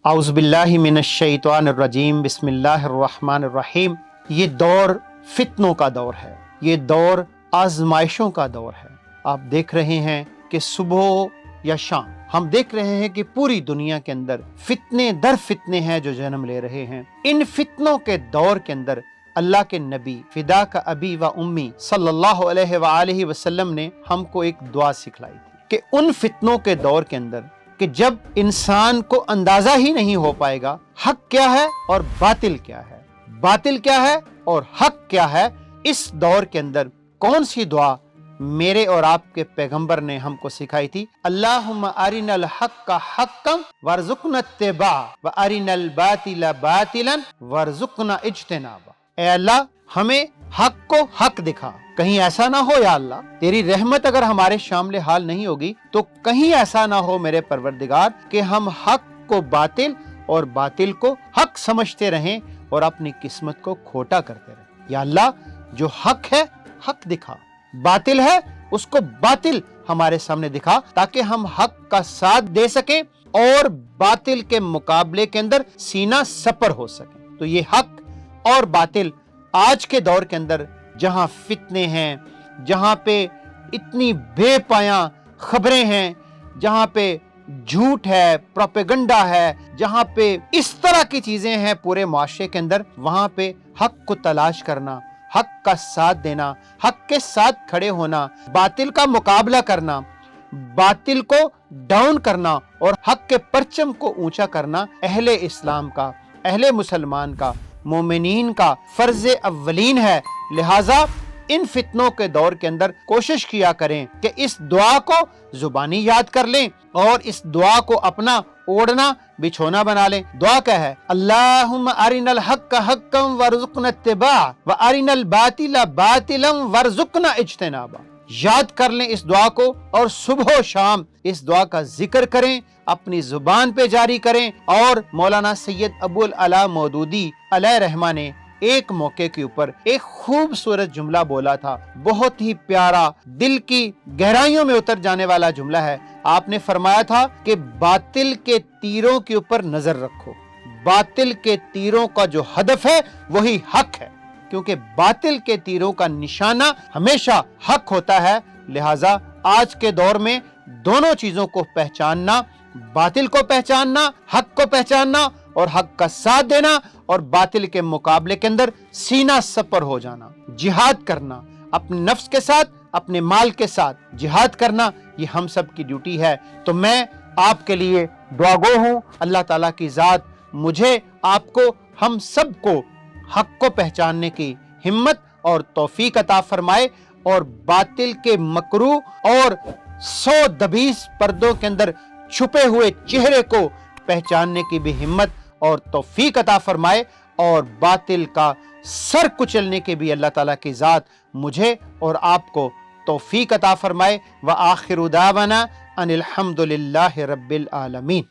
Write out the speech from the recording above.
औज़ु बिल्लाहि मिनश्शैतानिर्रजीम बिस्मिल्लाहिर्रहमानिर्रहीम। ये दौर फितनों का दौर है, ये दौर आजमाइशों का दौर है। आप देख रहे हैं कि सुबह या शाम हम देख रहे हैं कि पूरी दुनिया के अंदर फितने दर फितने हैं जो जन्म ले रहे हैं। इन फितनों के दौर के अंदर अल्लाह के नबी फिदा का अबी व उम्मी सल्लल्लाहु अलैहि वसल्लम ने हमको एक दुआ सिखलाई थी कि उन फितनों के दौर के अंदर कि जब इंसान को अंदाजा ही नहीं हो पाएगा हक क्या है और बातिल क्या है, बातिल क्या है और हक क्या है, इस दौर के अंदर कौन सी दुआ मेरे और आपके पैगंबर ने हमको सिखाई थी। अल्लाहुम्मा अरिनल हक्का हक्कन वरज़ुक़ना इत्तिबा व अरिनल बातिला बातिलन वरज़ुक़ना इज्तिनाबा। ऐ अल्लाह, हमें हक को हक दिखा। कहीं ऐसा ना हो या अल्लाह, तेरी रहमत अगर हमारे शामिल हाल नहीं होगी तो कहीं ऐसा ना हो मेरे परवरदिगार कि हम हक को बातिल और बातिल को हक समझते रहें और अपनी किस्मत को खोटा करते रहें। या अल्लाह, जो हक है हक दिखा, बातिल है उसको बातिल हमारे सामने दिखा, ताकि हम हक का साथ दे सकें और बातिल के मुकाबले के अंदर सीना सपर हो सके। तो ये हक और बातिल आज के दौर के अंदर जहां फितने हैं, जहां पे इतनी बेपाया खबरें हैं, जहां पे झूठ है, प्रोपेगेंडा है, जहां पे इस तरह की चीजें हैं पूरे माशरे के अंदर, वहां पे हक को तलाश करना, हक का साथ देना, हक के साथ खड़े होना, बातिल का मुकाबला करना, बातिल को डाउन करना और हक के परचम को ऊंचा करना अहले इस्लाम का, अहले मुसलमान का, मोमिनीन का फर्ज अव्वलीन है। लिहाजा इन फितनों के दौर के अंदर कोशिश किया करें कि इस दुआ को जुबानी याद कर लें और इस दुआ को अपना ओढ़ना बिछोना बना लें। दुआ क्या है? अल्लाहुम्मा अरिनल हक्का हक्कन वरज़ुक़ना इत्तिबा व अरिनल बातिला बातिलन वरज़ुक़ना इज्तिनाबा। याद कर लें इस दुआ को और सुबह शाम इस दुआ का जिक्र करें, अपनी जुबान पे जारी करें। और मौलाना सैयद अबुल अला मौदूदी अलैहि रहमा ने एक मौके के ऊपर एक खूबसूरत जुमला बोला था, बहुत ही प्यारा, दिल की गहराइयों में उतर जाने वाला जुमला है। आपने फरमाया था कि बातिल के तीरों के ऊपर नजर रखो, बातिल के तीरों का जो हदफ है वही हक है, क्योंकि बातिल के तीरों का निशाना हमेशा हक होता है। लिहाजा आज के दौर में दोनों चीजों को पहचानना, बातिल को पहचानना, हक को पहचानना और हक का साथ देना और बातिल के मुकाबले के अंदर सीना सपर हो जाना, जिहाद करना, अपने नफ्स के साथ, अपने माल के साथ जिहाद करना, ये हम सब की ड्यूटी है। तो मैं आपके लिए दुआगो हूँ, अल्लाह ताला की जात मुझे, आपको, हम सबको हक को पहचानने की हिम्मत और तौफीक अता फरमाए और बातिल के मकरू और 100 पर्दों के अंदर छुपे हुए चेहरे को पहचानने की भी हिम्मत और तौफीक अता फरमाए और बातिल का सर कुचलने के भी अल्लाह ताला की जात मुझे और आपको तौफीक अता फरमाए। व आखिरु दावाना अनिल हम्दुलिल्लाहि रब्बिल आलमीन।